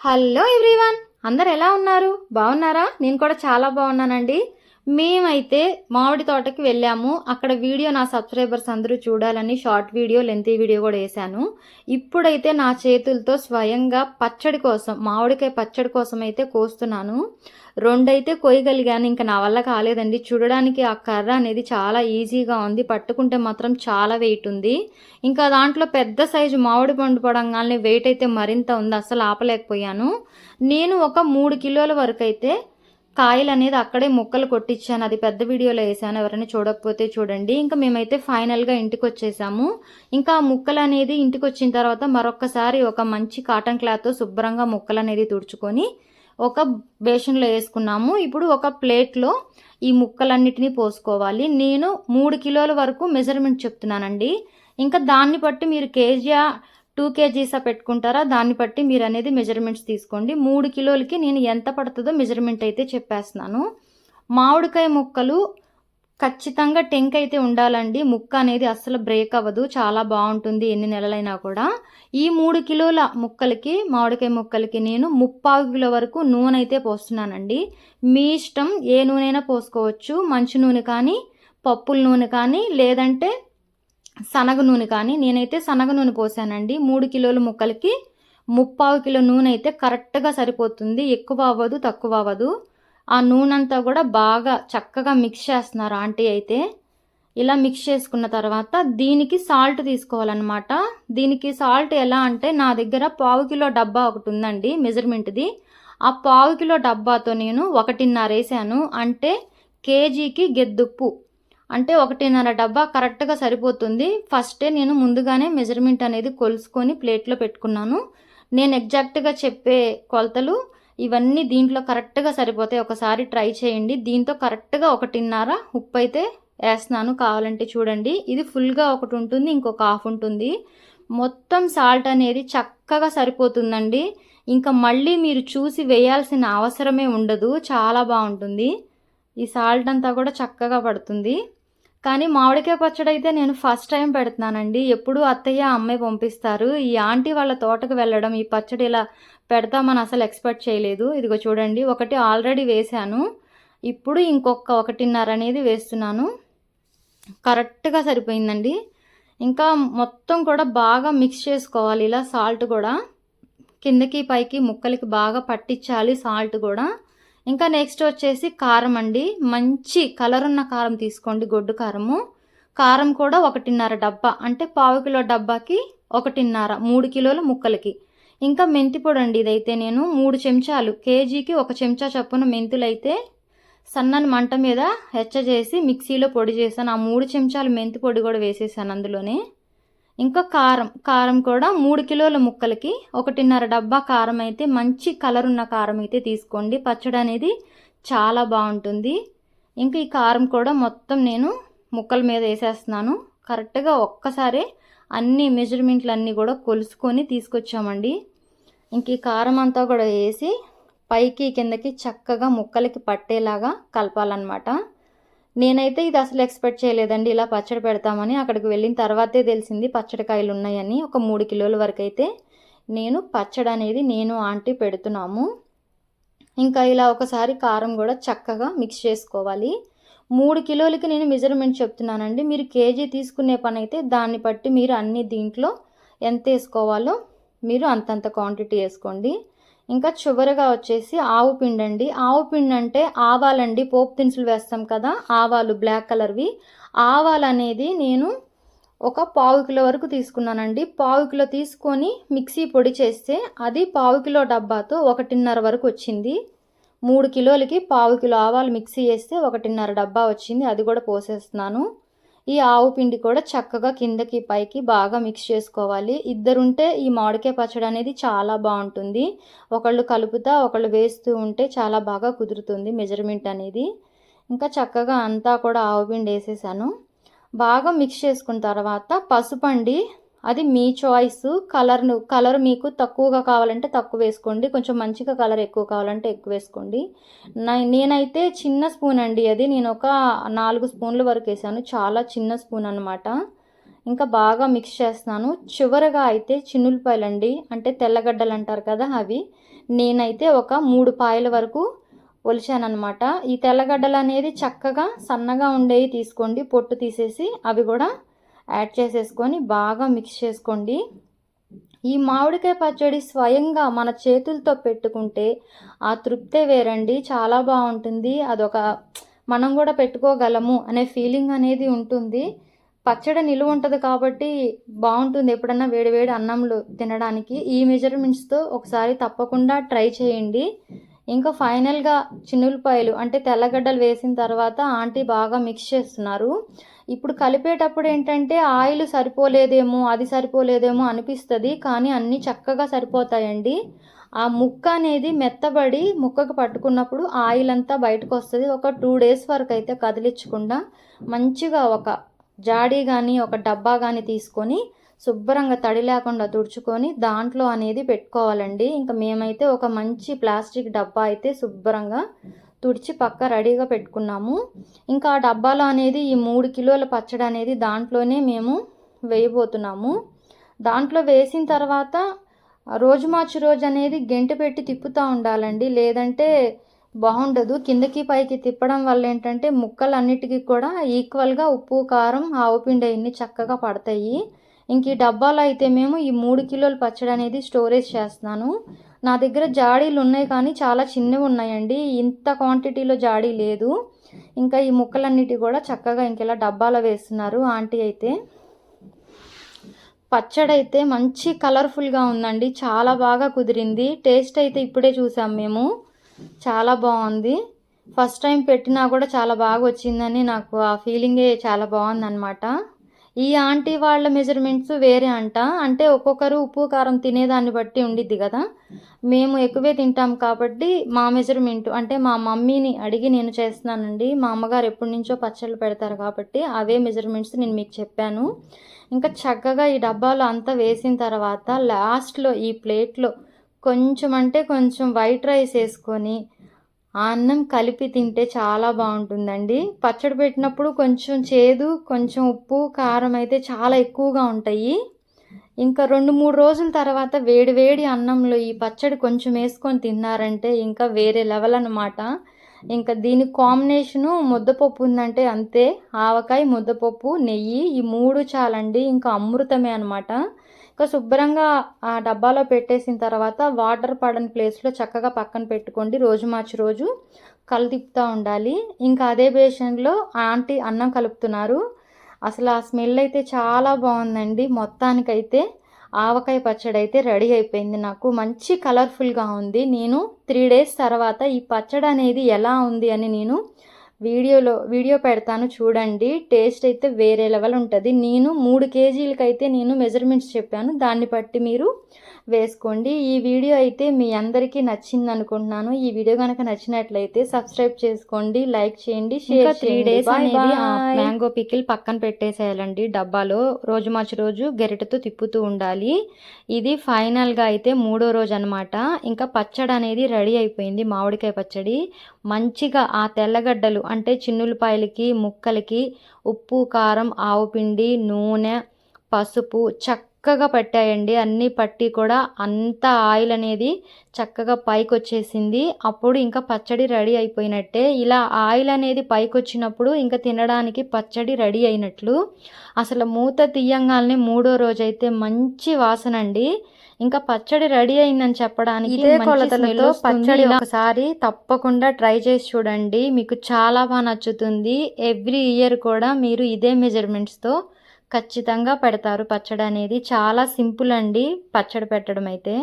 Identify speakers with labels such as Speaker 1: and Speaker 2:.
Speaker 1: Hello everyone, అందరు ఎలా ఉన్నారు? బాగున్నారా? నేను కూడా చాలా బాగున్నానండి. మేమైతే మామిడి తోటకి వెళ్ళాము. అక్కడ వీడియో నా సబ్స్క్రైబర్స్ అందరూ చూడాలని షార్ట్ వీడియో, లెంతీ వీడియో కూడా వేశాను. ఇప్పుడైతే నా చేతులతో స్వయంగా పచ్చడి కోసం, మామిడికాయ పచ్చడి కోసం అయితే కోస్తున్నాను. రెండైతే కోయగలిగాను, ఇంకా నా వల్ల కాలేదండి. చూడడానికి ఆ కర్ర అనేది చాలా ఈజీగా ఉంది, పట్టుకుంటే మాత్రం చాలా వెయిట్ ఉంది. ఇంకా దాంట్లో పెద్ద సైజు మామిడి పండు పడంగానే వెయిట్ అయితే మరింత ఉంది, అస్సలు ఆపలేకపోయాను. నేను ఒక 3 కిలోల వరకు అయితే కాయలు అనేది అక్కడే ముక్కలు కొట్టించాను. అది పెద్ద వీడియోలో వేసాను, ఎవరైనా చూడకపోతే చూడండి. ఇంకా మేమైతే ఫైనల్గా ఇంటికి వచ్చేసాము. ఇంకా ముక్కలు అనేది ఇంటికి వచ్చిన తర్వాత మరొకసారి ఒక మంచి కాటన్ క్లాత్తో శుభ్రంగా ముక్కలు అనేది తుడుచుకొని ఒక బేషన్లో వేసుకున్నాము. ఇప్పుడు ఒక ప్లేట్లో ఈ ముక్కలన్నిటినీ పోసుకోవాలి. నేను 3 కిలోల వరకు మెజర్మెంట్ చెప్తున్నానండి. ఇంకా దాన్ని బట్టి మీరు కేజీ 2 కేజీసా పెట్టుకుంటారా, దాన్ని బట్టి మీరు అనేది మెజర్మెంట్స్ తీసుకోండి. 3 కిలోలకి నేను ఎంత పడుతుందో మెజర్మెంట్ అయితే చెప్పేస్తున్నాను. మామిడికాయ ముక్కలు ఖచ్చితంగా టెంక్ అయితే ఉండాలండి. ముక్క అనేది అస్సలు బ్రేక్ అవ్వదు, చాలా బాగుంటుంది ఎన్ని నెలలైనా కూడా. ఈ 3 కిలోల ముక్కలకి, మామిడికాయ ముక్కలకి నేను 3/4 కిలో వరకు నూనె అయితే పోస్తున్నానండి. మీ ఇష్టం, ఏ నూనె పోసుకోవచ్చు. మంచి నూనె కానీ, పప్పుల నూనె కానీ, లేదంటే శనగ నూనె కానీ. నేనైతే శనగ నూనె పోసానండి. 3 కిలోల ముక్కలకి 3/4 కిలో నూనె అయితే కరెక్ట్గా సరిపోతుంది. ఎక్కువ అవ్వదు, తక్కువ అవ్వదు. ఆ నూనె అంతా కూడా బాగా చక్కగా మిక్స్ చేస్తున్నారు ఆంటీ అయితే. ఇలా మిక్స్ చేసుకున్న తర్వాత దీనికి సాల్ట్ తీసుకోవాలన్నమాట. దీనికి సాల్ట్ ఎలా అంటే, నా దగ్గర 1/4 కిలో డబ్బా ఒకటి ఉందండి మెజర్మెంట్ది. ఆ 1/4 కిలో డబ్బాతో నేను 1.5 వేసాను. అంటే కేజీకి గెద్దుప్పు, అంటే 1.5 డబ్బా కరెక్ట్గా సరిపోతుంది. ఫస్టే నేను ముందుగానే మెజర్మెంట్ అనేది కొలుసుకొని ప్లేట్లో పెట్టుకున్నాను. నేను ఎగ్జాక్ట్గా చెప్పే కొలతలు ఇవన్నీ దీంట్లో కరెక్ట్గా సరిపోతాయి. ఒకసారి ట్రై చేయండి. దీంతో కరెక్ట్గా 1.5 ఉప్పు అయితే వేస్తున్నాను. కావాలంటే చూడండి, ఇది ఫుల్గా ఒకటి ఉంటుంది, ఇంకొక హాఫ్ ఉంటుంది. మొత్తం సాల్ట్ అనేది చక్కగా సరిపోతుందండి. ఇంకా మళ్ళీ మీరు చూసి వేయాల్సిన అవసరమే ఉండదు, చాలా బాగుంటుంది. ఈ సాల్ట్ అంతా కూడా చక్కగా పడుతుంది. కానీ మామిడికాయ పచ్చడి అయితే నేను ఫస్ట్ టైం పెడుతున్నానండి. ఎప్పుడు అత్తయ్య, అమ్మాయి పంపిస్తారు. ఈ ఆంటీ వాళ్ళ తోటకు వెళ్ళడం, ఈ పచ్చడి ఇలా పెడతామని అసలు ఎక్స్పెక్ట్ చేయలేదు. ఇదిగో చూడండి, ఒకటి ఆల్రెడీ వేశాను, ఇప్పుడు ఇంకొక 1.5 అనేది వేస్తున్నాను. కరెక్ట్గా సరిపోయిందండి. ఇంకా మొత్తం కూడా బాగా మిక్స్ చేసుకోవాలి. ఇలా సాల్ట్ కూడా కిందకి పైకి ముక్కలకి బాగా పట్టించాలి సాల్ట్ కూడా. ఇంకా నెక్స్ట్ వచ్చేసి కారం అండి. మంచి కలర్ ఉన్న కారం తీసుకోండి, గొడ్డు కారము. కారం కూడా 1.5 డబ్బా, అంటే 1/4 కిలో డబ్బాకి 1.5, 3 కిలోల ముక్కలకి. ఇంకా మెంతి పొడి అండి. ఇదైతే నేను 3 చెంచాలు, కేజీకి 1 చెంచా చొప్పున మెంతులు అయితే సన్నని మంట మీద చేసి మిక్సీలో పొడి చేశాను. ఆ 3 చెంచాలు మెంతి పొడి కూడా వేసేసాను అందులోనే. ఇంకా కారం కూడా 3 కిలోల ముక్కలకి 1.5 డబ్బా కారం అయితే, మంచి కలర్ ఉన్న కారం అయితే తీసుకోండి. పచ్చడి అనేది చాలా బాగుంటుంది. ఇంకా ఈ కారం కూడా మొత్తం నేను ముక్కల మీద వేసేస్తున్నాను. కరెక్ట్గా ఒక్కసారి అన్ని మెజర్మెంట్లు అన్నీ కూడా కొలుసుకొని తీసుకొచ్చామండి. ఇంక ఈ కారం అంతా కూడా వేసి పైకి కిందకి చక్కగా ముక్కలకి పట్టేలాగా కలపాలన్నమాట. నేనైతే ఇది అసలు ఎక్స్పెక్ట్ చేయలేదండి, ఇలా పచ్చడి పెడతామని. అక్కడికి వెళ్ళిన తర్వాతే తెలిసింది పచ్చడికాయలు ఉన్నాయని. ఒక 3 కిలోల వరకు అయితే నేను పచ్చడి అనేది నేను ఆంటీ పెడుతున్నాము. ఇంకా ఇలా ఒకసారి కారం కూడా చక్కగా మిక్స్ చేసుకోవాలి. 3 కిలోలకి నేను మెజర్మెంట్ చెప్తున్నానండి. మీరు కేజీ తీసుకునే పని అయితే దాన్ని బట్టి మీరు అన్ని దీంట్లో ఎంత వేసుకోవాలో మీరు అంతంత క్వాంటిటీ వేసుకోండి. ఇంకా చివరగా వచ్చేసి ఆవు పిండి అండి. ఆవు పిండి అంటే ఆవాలండి, పోపు దినుసులు వేస్తాం కదా, ఆవాలు బ్లాక్ కలర్వి. ఆవాలు అనేది నేను ఒక 1/4 కిలో వరకు తీసుకున్నానండి. 1/4 కిలో తీసుకొని మిక్సీ పొడి చేస్తే అది 1/4 కిలో డబ్బాతో 1.5 వరకు వచ్చింది. 3 కిలోలకి 1/4 కిలో ఆవాలు మిక్సీ వేస్తే 1.5 డబ్బా వచ్చింది. అది కూడా పోసేస్తున్నాను. ఈ ఆవు పిండి కూడా చక్కగా కిందకి పైకి బాగా మిక్స్ చేసుకోవాలి. ఇద్దరుంటే ఈ మామిడికాయ పచ్చడి అనేది చాలా బాగుంటుంది. ఒకళ్ళు కలుపుతా ఒకళ్ళు వేస్తూ ఉంటే చాలా బాగా కుదురుతుంది మెజర్మెంట్ అనేది. ఇంకా చక్కగా అంతా కూడా ఆవు పిండి వేసేసాను. బాగా మిక్స్ చేసుకున్న తర్వాత పసుపు అండి, అది మీ చాయిస్. కలర్ మీకు తక్కువగా కావాలంటే తక్కువ వేసుకోండి, కొంచెం మంచిగా కలర్ ఎక్కువ కావాలంటే ఎక్కువ వేసుకోండి. నేనైతే చిన్న స్పూన్ అండి, అది నేను ఒక 4 స్పూన్ల వరకు వేసాను. చాలా చిన్న స్పూన్ అనమాట. ఇంకా బాగా మిక్స్ చేస్తున్నాను. చివరగా అయితే చిన్నులపాయలండి, అంటే తెల్లగడ్డలు అంటారు కదా అవి. నేనైతే ఒక 3 పాయల వరకు ఒలిచానమాట. ఈ తెల్లగడ్డలు అనేది చక్కగా సన్నగా ఉండేవి తీసుకోండి, పొట్టు తీసేసి అవి కూడా యాడ్ చేసేసుకొని బాగా మిక్స్ చేసుకోండి. ఈ మామిడికాయ పచ్చడి స్వయంగా మన చేతులతో పెట్టుకుంటే ఆ తృప్తే వేరండి, చాలా బాగుంటుంది. అదొక మనం కూడా పెట్టుకోగలము అనే ఫీలింగ్ అనేది ఉంటుంది. పచ్చడి నిలువ ఉంటుంది కాబట్టి బాగుంటుంది ఎప్పుడన్నా వేడివేడి అన్నంలో తినడానికి. ఈ మెజర్మెంట్స్తో ఒకసారి తప్పకుండా ట్రై చేయండి. ఇంకా ఫైనల్గా చిన్నులపాయలు అంటే తెల్లగడ్డలు వేసిన తర్వాత ఆంటీ బాగా మిక్స్ చేస్తున్నారు. ఇప్పుడు కలిపేటప్పుడు ఏంటంటే ఆయిల్ సరిపోలేదేమో, అది సరిపోలేదేమో అనిపిస్తుంది, కానీ అన్నీ చక్కగా సరిపోతాయండి. ఆ ముక్క అనేది మెత్తబడి ముక్కకు పట్టుకున్నప్పుడు ఆయిల్ అంతా బయటకు వస్తుంది. ఒక 2 days వరకు అయితే కదిలించకుండా మంచిగా ఒక జాడీ కానీ ఒక డబ్బా కానీ తీసుకొని శుభ్రంగా తడి లేకుండా తుడుచుకొని దాంట్లో అనేది పెట్టుకోవాలండి. ఇంకా మేమైతే ఒక మంచి ప్లాస్టిక్ డబ్బా అయితే శుభ్రంగా తుడిచి పక్క రెడీగా పెట్టుకున్నాము. ఇంకా ఆ డబ్బాలో అనేది ఈ 3 కిలోల పచ్చడి అనేది దాంట్లోనే మేము వేయబోతున్నాము. దాంట్లో వేసిన తర్వాత రోజు మార్చి రోజు అనేది గెంటె పెట్టి తిప్పుతూ ఉండాలండి, లేదంటే బాగుండదు. కిందకి పైకి తిప్పడం వల్ల ఏంటంటే ముక్కలన్నిటికీ కూడా ఈక్వల్గా ఉప్పు, కారం, ఆవుపిండి ఇన్ని చక్కగా పడతాయి. ఇంక ఈ డబ్బాలో అయితే మేము ఈ 3 కిలోల పచ్చడి అనేది స్టోరేజ్ చేస్తున్నాను. నా దగ్గర జాడీలు ఉన్నాయి కానీ చాలా చిన్నవి ఉన్నాయండి, ఇంత క్వాంటిటీలో జాడీ లేదు. ఇంకా ఈ ముక్కలన్నిటి కూడా చక్కగా ఇంకెలా డబ్బాలో వేస్తున్నారు ఆంటీ అయితే. పచ్చడి అయితే మంచి కలర్ఫుల్గా ఉందండి, చాలా బాగా కుదిరింది. టేస్ట్ అయితే ఇప్పుడే చూసాం మేము, చాలా బాగుంది. ఫస్ట్ టైం పెట్టినా కూడా చాలా బాగా వచ్చిందని నాకు ఆ ఫీలింగే చాలా బాగుందన్నమాట. ఈ ఆంటీ వాళ్ళ మెజర్మెంట్స్ వేరే అంట, అంటే ఒక్కొక్కరు ఉప్పు కారం తినేదాన్ని బట్టి ఉండిద్ది కదా. మేము ఎక్కువే తింటాం కాబట్టి మా మెజర్మెంట్ అంటే మా మమ్మీని అడిగి నేను చేస్తున్నానండి. మా అమ్మగారు ఎప్పటి నుంచో పచ్చళ్ళు పెడతారు కాబట్టి అవే మెజర్మెంట్స్ నేను మీకు చెప్పాను. ఇంకా చక్కగా ఈ డబ్బాలో అంతా వేసిన తర్వాత లాస్ట్లో ఈ ప్లేట్లో కొంచెం అంటే కొంచెం వైట్ రైస్ వేసుకొని ఆ అన్నం కలిపి తింటే చాలా బాగుంటుందండి. పచ్చడి పెట్టినప్పుడు కొంచెం చేదు, కొంచెం ఉప్పు, కారం అయితే చాలా ఎక్కువగా ఉంటాయి. ఇంకా 2-3 రోజుల తర్వాత వేడి వేడి అన్నంలో ఈ పచ్చడి కొంచెం వేసుకొని తిన్నారంటే ఇంకా వేరే లెవెల్ అన్నమాట. ఇంకా దీని కాంబినేషను ముద్దపప్పు ఉందంటే అంతే. ఆవకాయ, ముద్దపప్పు, నెయ్యి ఈ 3 చాలండి, ఇంకా అమృతమే అనమాట. ఇంకా శుభ్రంగా ఆ డబ్బాలో పెట్టేసిన తర్వాత వాటర్ పడని ప్లేస్లో చక్కగా పక్కన పెట్టుకోండి. రోజు మార్చి రోజు తిప్పుతూ ఉండాలి. ఇంకా అదే బేషన్లో ఆంటీ అన్నం కలుపుతున్నారు. అసలు ఆ స్మెల్ అయితే చాలా బాగుందండి. మొత్తానికైతే ఆవకాయ పచ్చడి అయితే రెడీ అయిపోయింది. నాకు మంచి కలర్ఫుల్గా ఉంది. నేను 3 days తర్వాత ఈ పచ్చడి అనేది ఎలా ఉంది అని నేను వీడియో పెడతాను చూడండి. టేస్ట్ అయితే వేరే లెవెల్ ఉంటుంది. నేను 3 kgలకైతే నేను మెజర్మెంట్స్ చెప్పాను, దాన్ని బట్టి మీరు వేసుకోండి. ఈ వీడియో అయితే మీ అందరికీ నచ్చింది అనుకుంటున్నాను. ఈ వీడియో కనుక నచ్చినట్లయితే సబ్స్క్రైబ్ చేసుకోండి, లైక్ చేయండి, షేర్ చేయండి. 3 days అనేది మ్యాంగో పికిల్ పక్కన పెట్టేసేయాలండి డబ్బాలో. రోజు మార్చి రోజు గరిటెతో తిప్పుతూ ఉండాలి. ఇది ఫైనల్గా అయితే 3వ రోజు అనమాట. ఇంకా పచ్చడి అనేది రెడీ అయిపోయింది, మామిడికాయ పచ్చడి. మంచిగా ఆ తెల్లగడ్డలు అంటే చిన్నులపాయలకి ముక్కలకి ఉప్పు, కారం, ఆవుపిండి, నూనె, పసుపు చక్కగా పట్టాయండి. అన్నీ పట్టి కూడా అంతా ఆయిల్ అనేది చక్కగా పైకి వచ్చేసింది. అప్పుడు ఇంకా పచ్చడి రెడీ అయిపోయినట్టే. ఇలా ఆయిల్ అనేది పైకి వచ్చినప్పుడు ఇంకా తినడానికి పచ్చడి రెడీ అయినట్లు. అసలు మూత తీయంగానే 3వ రోజు అయితే మంచి వాసన అండి. ఇంకా పచ్చడి రెడీ అయిందని చెప్పడానికి ఇదే కొలతలతో పచ్చడి ఒకసారి తప్పకుండా ట్రై చేసి చూడండి, మీకు చాలా బాగా నచ్చుతుంది. ఎవ్రీ ఇయర్ కూడా మీరు ఇదే మెజర్మెంట్స్తో ఖచ్చితంగా పెడతారు పచ్చడి అనేది. చాలా సింపుల్ అండి పచ్చడి పెట్టడం అయితే.